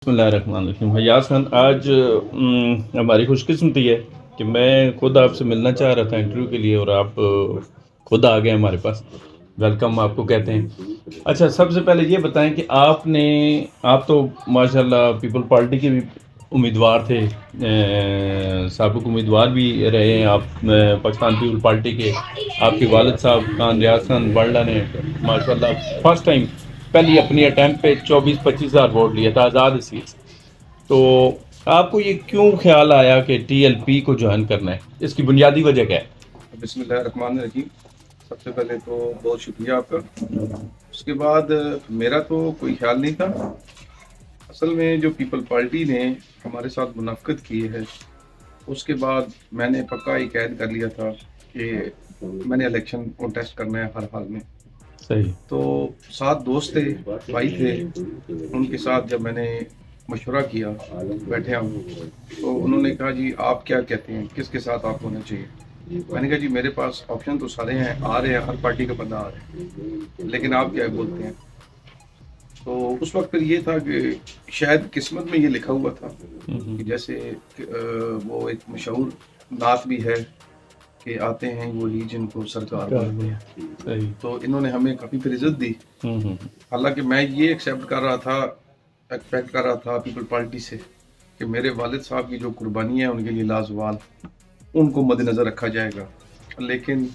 بسم اللہ الرحمن الرحیم. حیاض خان، آج ہماری خوش قسمتی ہے کہ میں خود آپ سے ملنا چاہ رہا تھا انٹرویو کے لیے، اور آپ خود آ گئے ہمارے پاس. ویلکم آپ کو کہتے ہیں. اچھا، سب سے پہلے یہ بتائیں کہ آپ تو ماشاءاللہ پیپل پارٹی کے بھی امیدوار تھے، سابق امیدوار بھی رہے ہیں آپ پاکستان پیپل پارٹی کے. آپ کے والد صاحب خان ریاض خان بڑلہ نے ماشاءاللہ فرسٹ ٹائم پہلی اپنی اٹیمپٹ پہ 24-25 ہزار ووٹ لیا تھا آزاد سیٹ سے. تو آپ کو یہ کیوں خیال آیا کہ ٹی ایل پی کو جوائن کرنا ہے؟ اس کی بنیادی وجہ کیا ہے؟ بسم اللہ الرحمن الرحیم. سب سے پہلے تو بہت شکریہ آپ کا. اس کے بعد میرا تو کوئی خیال نہیں تھا. اصل میں جو پیپل پارٹی نے ہمارے ساتھ منعقد کی ہے، اس کے بعد میں نے پکا ایک عہد کر لیا تھا کہ میں نے الیکشن کونٹیسٹ کرنا ہے ہر حال میں. صحیح. تو 7 دوست تھے، بھائی تھے. ان کے ساتھ جب میں نے مشورہ کیا، بیٹھے ہم، تو انہوں نے کہا جی آپ کیا کہتے ہیں، کس کے ساتھ آپ ہونا چاہیے. میں نے کہا جی میرے پاس آپشن تو سارے ہیں، آ رہے ہیں، ہر پارٹی کا بندہ آ رہا ہے، لیکن آپ کیا بولتے ہیں. تو اس وقت پھر یہ تھا کہ شاید قسمت میں یہ لکھا ہوا تھا کہ جیسے وہ ایک مشہور نعت بھی ہے کہ آتے ہیں وہی جن کو سرکار بولتے ہیں. صحیح. تو انہوں نے ہمیں کافی پھر عزت دی. حالانکہ میں یہ ایکسیپٹ کر رہا تھا، ایکسپیکٹ کر رہا تھا پیپل پارٹی سے کہ میرے والد صاحب کی جو قربانی ہے ان کے لیے لازوال، ان کو مد نظر رکھا جائے گا. لیکن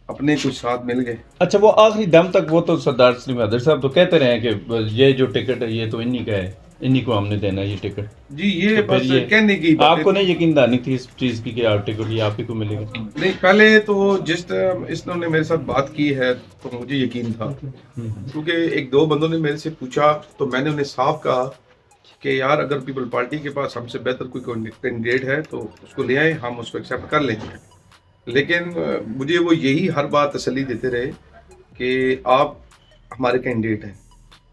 اپنے کچھ ساتھ مل گئے. اچھا، وہ آخری دم تک وہ تو سردار سلیم حیدر صاحب تو کہتے رہے ہیں کہ یہ جو ٹکٹ ہے یہ تو انہی کا ہے، انہی کو ہم نے دینا ہے یہ ٹکٹ. جی یہ تو پھر بس یہ کہنے کی بات آپ کو نہیں یقین دہانی تھی اس چیز کی کہ آپ ٹکٹ یہ آپ ہی کو ملے گا؟ نہیں، پہلے تو جس طرح اس نے میرے ساتھ بات کی ہے تو مجھے یقین تھا، کیونکہ ایک دو بندوں نے میرے سے پوچھا تو میں نے انہیں صاف کہا کہ یار اگر پیپل پارٹی کے پاس ہم سے بہتر کوئی کینڈیڈیٹ ہے تو اس کو لے آئیں، ہم اس کو ایکسیپٹ کر لیں گے. لیکن مجھے وہ یہی ہر بار تسلی دیتے رہے کہ آپ ہمارے کینڈیڈیٹ ہیں.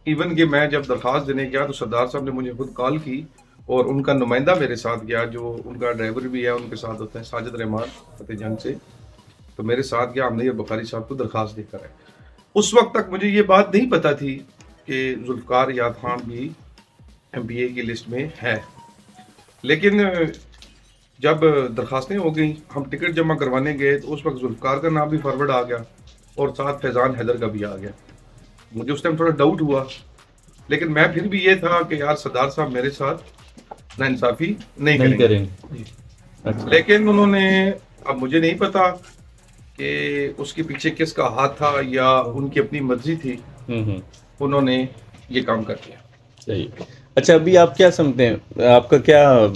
ایون کہ میں جب درخواست دینے گیا تو سردار صاحب نے مجھے خود کال کی اور ان کا نمائندہ میرے ساتھ گیا، جو ان کا ڈرائیور بھی ہے ان کے ساتھ ہوتا ہے، ساجد رحمان فتح جنگ سے. تو میرے ساتھ گیا، ہم نے یہ بخاری صاحب کو درخواست دے کر ہے. اس وقت تک مجھے یہ بات نہیں پتا تھی کہ ذوالفقار یاد خان بھی ایم پی اے کی لسٹ میں ہے. لیکن جب درخواستیں ہو گئیں، ہم ٹکٹ جمع کروانے گئے تو اس وقت ذوالفقار کا نام بھی فارورڈ آ گیا اور ساتھ فیضان حیدر کا بھی آ گیا. مجھے اس ٹائم تھوڑا ڈاؤٹ ہوا، لیکن میں پھر بھی یہ تھا کہ یار سردار صاحب میرے ساتھ ناانصافی نہیں کریں گے. لیکن انہوں نے، اب مجھے نہیں پتا کہ اس کے پیچھے کس کا ہاتھ تھا یا ان کی اپنی مرضی تھی، انہوں نے یہ کام کر دیا. صحیح. اچھا، ابھی آپ کیا سمجھتے ہیں، آپ کا کیا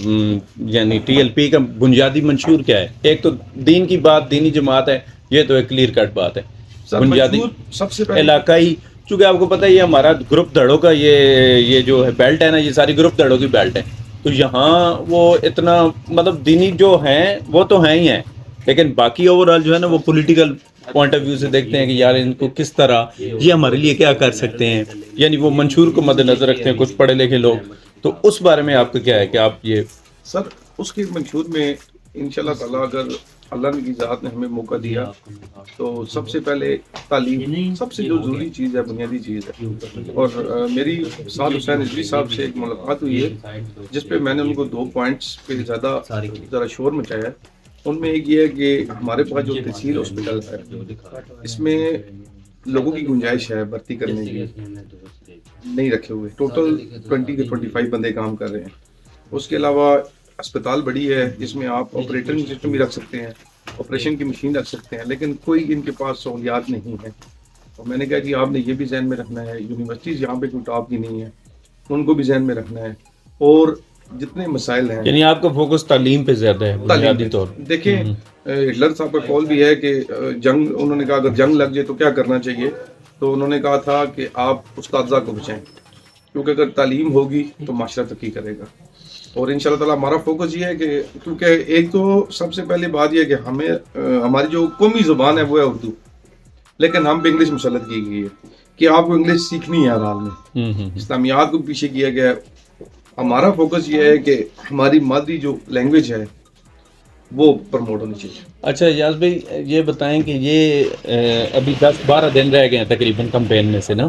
یعنی ٹی ایل پی کا بنیادی منشور کیا ہے؟ ایک تو دین کی بات، دینی جماعت ہے، یہ تو ایک کلیئر کٹ بات ہے. بنیادی سب سے پہلے علاقائی، چونکہ آپ کو پتہ ہے یہ ہمارا گروپ دھڑوں کا یہ جو ہے بیلٹ ہے نا، یہ ساری گروپ دھڑوں کی بیلٹ ہے. تو یہاں وہ اتنا مطلب دینی جو ہیں وہ تو ہیں ہی ہیں، لیکن باقی اوور آل جو ہے نا وہ پولیٹیکل پوائنٹ آف ویو سے دیکھتے ہیں کہ یار ان کو کس طرح یہ ہمارے لیے کیا کر سکتے ہیں. یعنی وہ منشور کو مد نظر رکھتے ہیں کچھ پڑھے لکھے لوگ. تو اس بارے میں آپ کا کیا ہے کہ آپ یہ سر اس کے منشور میں انشاءاللہ تعالیٰ اگر اللہ کی ذات نے ہمیں موقع دیا تو سب سے پہلے تعلیم سب سے جو ضروری چیز ہے، بنیادی چیز ہے. اور میری سعد حسین رضوی صاحب سے ایک ملاقات ہوئی ہے جس پہ میں نے ان کو 2 پوائنٹس پہ زیادہ ذرا شور مچایا. ان میں ایک یہ ہے کہ ہمارے پاس جو تحصیل ہاسپٹل ہے اس میں لوگوں کی گنجائش ہے بھرتی کرنے کی، نہیں رکھے ہوئے. ٹوٹل 20 سے 25 بندے کام کر رہے ہیں. اس کے علاوہ اسپتال بڑی ہے جس میں آپ آپریٹنگ سسٹم بھی رکھ سکتے ہیں، آپریشن کی مشین رکھ سکتے ہیں، لیکن کوئی ان کے پاس سہولیات نہیں ہے. اور میں نے کہا جی آپ نے یہ بھی ذہن میں رکھنا ہے، یونیورسٹیز یہاں پہ کوئی ٹاپ کی نہیں ہے، ان کو بھی ذہن میں رکھنا ہے. اور جتنے مسائل ہیں، یعنی آپ کا فوکس تعلیم پہ زیادہ ہے بنیادی طور. دیکھیں ہٹلر صاحب کا قول بھی ہے کہ جنگ، انہوں نے کہا اگر جنگ لگ جائے تو کیا کرنا چاہیے. تو انہوں نے کہا تھا کہ آپ اساتذہ کو بچائیں، کیونکہ اگر تعلیم ہوگی تو معاشرہ ترقی کرے گا. اور انشاءاللہ تعالیٰ ہمارا فوکس یہ ہے کہ کیونکہ ایک تو سب سے پہلی بات یہ ہے کہ ہمیں ہماری جو قومی زبان ہے وہ ہے اردو، لیکن ہم پہ انگلش مسلط کی گئی ہے کہ آپ کو انگلش سیکھنی ہے ہر حال میں. اسلامیات کو پیچھے کیا گیا ہے. ہمارا فوکس یہ ہے کہ ہماری مادری جو لینگویج ہے وہ پروموٹ ہونی چاہیے. اچھا یاز بھائی، یہ بتائیں کہ یہ ابھی 10-12 دن رہ گئے ہیں تقریباً کمپین میں سے نا،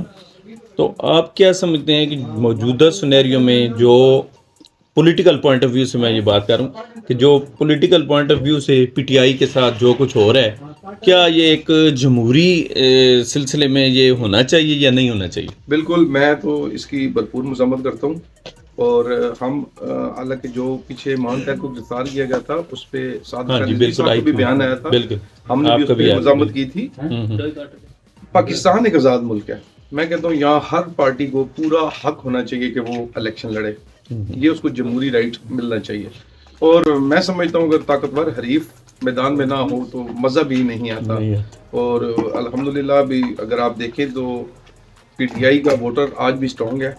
تو آپ کیا سمجھتے ہیں کہ موجودہ سنیریو میں جو پولیٹیکل پوائنٹ آف ویو سے میں یہ بات کر رہا ہوں کہ جو پولیٹیکل پوائنٹ آف ویو سے پی ٹی آئی کے ساتھ جو کچھ ہو رہا ہے، کیا یہ ایک جمہوری سلسلے میں یہ ہونا چاہیے یا نہیں ہونا چاہیے؟ بالکل، میں تو اس کی بھرپور مذمت کرتا ہوں، اور ہم حالانکہ جو پیچھے مان طاہر کو گرفتار کیا گیا تھا اس پہ صادق ہاں جی رضوی بالکل، صاحب کو بھی بیان آیا تھا، بالکل ہم نے بھی آپ کا اس بھی پہ آیا مذمت کی تھی۔ پاکستان ایک آزاد ملک ہے، میں کہتا ہوں یہاں ہر پارٹی کو پورا حق ہونا چاہیے کہ وہ الیکشن لڑے، یہ اس کو جمہوری رائٹ ملنا چاہیے، اور میں سمجھتا ہوں اگر طاقتور حریف میدان میں نہ ہو تو مزہ بھی نہیں آتا، اور الحمدللہ بھی اگر آپ دیکھیں تو پی ٹی آئی کا ووٹر آج بھی اسٹرانگ ہے،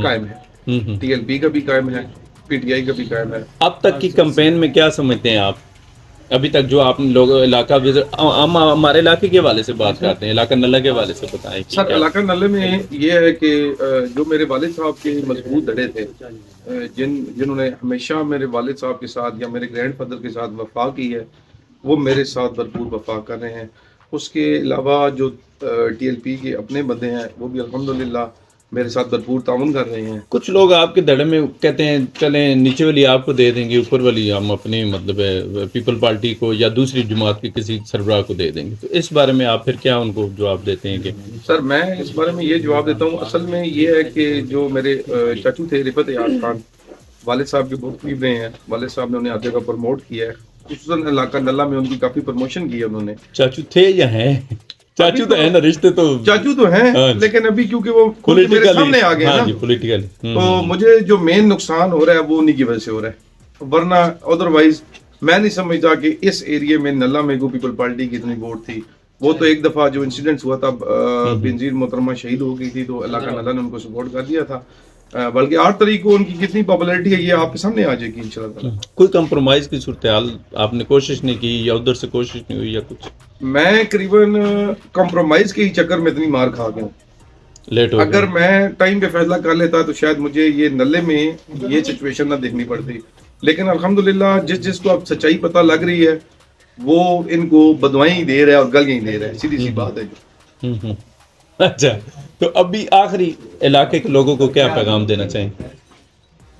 قائم ہے، ٹی ایل پی کا بھی قائم ہے، پی ٹی آئی کا بھی قائم ہے۔ اب تک کی کمپین میں کیا سمجھتے ہیں آپ؟ ابھی تک جو آپ لوگ علاقہ ہم ہمارے علاقے کے حوالے سے بات کرتے ہیں، علاقہ نلہ کے حوالے سے بتائیں کہ سر کیا؟ علاقہ نلے میں یہ ہے کہ جو میرے والد صاحب کے مضبوط دڑے تھے، جنہوں نے ہمیشہ میرے والد صاحب کے ساتھ یا میرے گرینڈ فادر کے ساتھ وفا کی ہے، وہ میرے ساتھ بھرپور وفا کر رہے ہیں۔ اس کے علاوہ جو ٹی ایل پی کے اپنے بندے ہیں وہ بھی الحمدللہ میرے ساتھ بھرپور تعاون کر رہے ہیں۔ کچھ لوگ آپ کے دھڑے میں کہتے ہیں چلیں نیچے والی آپ کو دے دیں گے، اوپر والی ہم اپنی مطلب پیپل پارٹی کو یا دوسری جماعت کے کسی سربراہ کو دے دیں گے، تو اس بارے میں آپ پھر کیا ان کو جواب دیتے ہیں کہ؟ سر میں اس بارے میں یہ جواب دیتا ہوں، اصل میں یہ ہے کہ جو میرے چاچو تھے رفت ایاز خان، والد صاحب کے بہت قریب رہے ہیں، والد صاحب نے انہیں آگے کا پروموٹ کیا ہے، خصوصاً علاقہ نلہ میں ان کی کافی پروموشن کی ہے انہوں نے۔ چاچو تھے یا ہیں؟ چاچو تو ہے نا، رشتے تو چاچو تو ہیں لیکن ابھی کیونکہ وہ میرے سامنے آ گئے نا، پولیٹیکلی تو مجھے جو مین نقصان ہو رہا ہے وہ انہی کی وجہ سے ہو رہا ہے، ورنہ ادروائز میں نہیں سمجھتا کہ اس ایریے میں نلہ میں کو پیپل پارٹی کی اتنی ووٹ تھی۔ وہ تو ایک دفعہ جو انسیڈنٹ ہوا تھا، بنظیر محترمہ شہید ہو گئی تھی تو علاقہ نلہ نے ان کو سپورٹ کر دیا تھا، بلکہ 8 تاریخ کو ان کی کتنی پاپولیرٹی ہے یہ آپ کے سامنے آ جائے گی انشاءاللہ تعالی۔ کوئی کمپرومائز کی صورتحال آپ نے کوشش نہیں کی یا ادھر سے کوشش نہیں ہوئی یا کچھ؟ میں قریباً کمپرومائز کے ہی چکر میں اتنی مار کھا گیا ہوں۔ لیٹ ہو گیا؟ اگر میں ٹائم پہ فیصلہ کر لیتا تو شاید مجھے یہ نلے میں یہ سچویشن نہ دیکھنی پڑتی، لیکن الحمدللہ جس کو اب سچائی پتہ لگ رہی ہے وہ ان کو بدوائیں دے رہا ہے اور گلیاں دے رہا ہے، سیدھی سی بات ہے۔ اچھا، تو ابھی آخری علاقے کے لوگوں کو کیا پیغام دینا چاہیں؟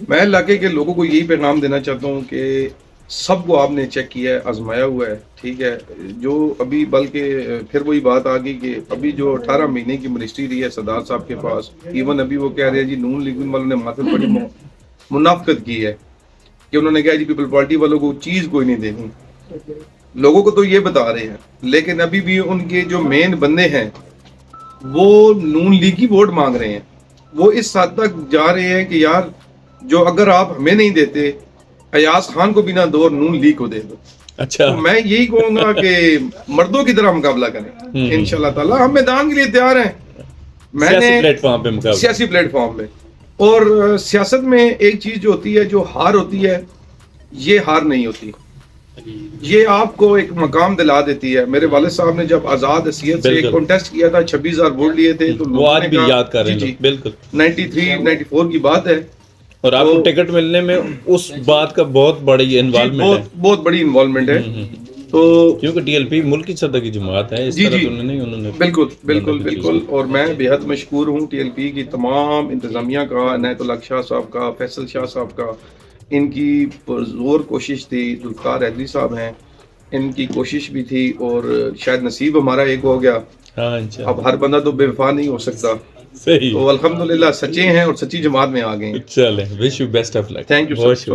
میں علاقے کے لوگوں کو یہی پیغام دینا چاہتا ہوں کہ سب کو آپ نے چیک کیا ہے، آزمایا ہوا ہے، ٹھیک ہے، جو ابھی بلکہ پھر وہی بات آ گئی کہ ابھی جو 18 مہینے کی منسٹری رہی ہے سردار صاحب کے پاس، ایون ابھی وہ کہہ رہے ہیں جی نون لیگ والوں نے ماتھے بڑی منافقت کی ہے کہ انہوں نے کہا جی پیپل پارٹی والوں کو چیز کوئی نہیں دینی، لوگوں کو تو یہ بتا رہے ہیں، لیکن ابھی بھی ان کے جو مین بندے ہیں وہ نون لیگ کی ووٹ مانگ رہے ہیں، وہ اس حد تک جا رہے ہیں کہ یار جو اگر آپ ہمیں نہیں دیتے ایاز خان کو بھی نہ دو اور نون لیگ کو دے دو۔ اچھا، تو میں یہی کہوں گا کہ مردوں کی طرح مقابلہ کریں انشاءاللہ تعالی، ہم میدان کے لیے تیار ہیں۔ میں نے سیاسی پلیٹ فارم پہ مقابلہ، سیاسی پلیٹ فارم پہ، اور سیاست میں ایک چیز جو ہوتی ہے، جو ہار ہوتی ہے یہ ہار نہیں ہوتی، یہ آپ کو ایک مقام دلا دیتی ہے۔ میرے والد صاحب نے جب آزاد حیثیت سے ایک کانٹیسٹ کیا تھا، 26,000 ووٹ لیے تھے، تو وہ آج بھی یاد کر رہے ہیں، جی بالکل 93 94 کی بات ہے، اور آپ کو ٹکٹ ملنے میں اس بات کا بہت بڑی انوالومنٹ ہے، بہت بڑی انوالومنٹ ہے، تو کیونکہ ٹی ایل پی ملک کی سطح کی جماعت ہے، اس طرح تو انہوں نے بالکل، اور میں بے حد مشکور ہوں ٹی ایل پی کی تمام انتظامیہ کا، عنایت اللہ شاہ صاحب کا، فیصل شاہ صاحب کا، ان کی پرزور کوشش تھی، ذوالفقار حیدری صاحب ہیں، ان کی کوشش بھی تھی، اور شاید نصیب ہمارا ایک ہو گیا۔ اب ہر بندہ تو بے وفا نہیں ہو سکتا، صحیح، تو الحمدللہ سچے ہیں اور سچی جماعت میں آ گئے ہیں۔ چلیں، wish you best of luck, thank you sir.